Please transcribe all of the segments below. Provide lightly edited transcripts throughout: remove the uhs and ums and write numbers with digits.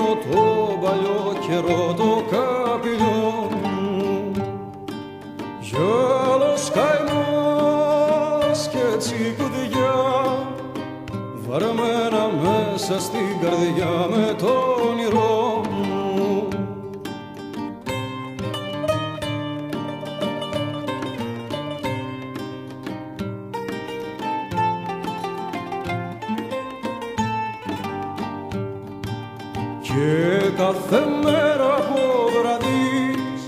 θυμώ το παλιό καιρό το καπηλιό μου, γυάλος καημός και τσικουδιά βαρμένα μέσα στην καρδιά με το όνειρό μου. Και κάθε μέρα από βραδείς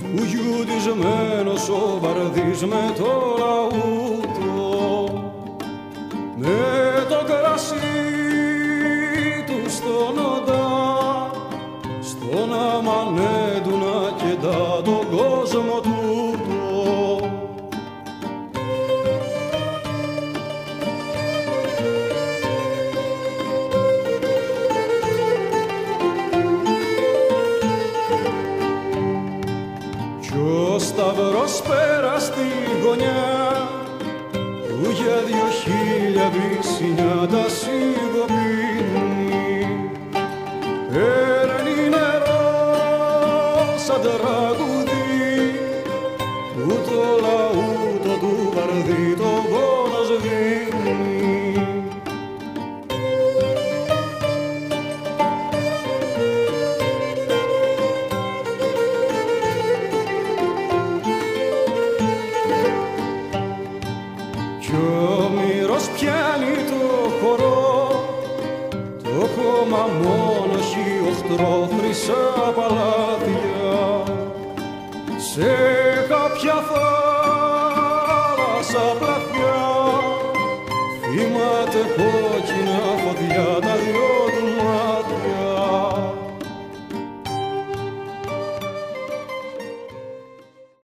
του γιουτισμένος ο βαρδής με το λαούτο, με το κρασί του στον οντά, στον αμανέντου να κεντά τον κόσμο τούτο. Κι ο σταυρός πέρα στη γωνιά που για 2000 βυσσινιά τα σιγοπίνει, παίρνει νερό σαν τραγουδί που το λαούτο του βαρδί το πόνο σβήνει. Κι ο μυρός πιάνει το χορό, το χώμα μόνο έχει οχτρό χρυσά παλάτια. Σε κάποια θάλασσα πλατιά θυμάται κόκκινα φωτιά τα δυο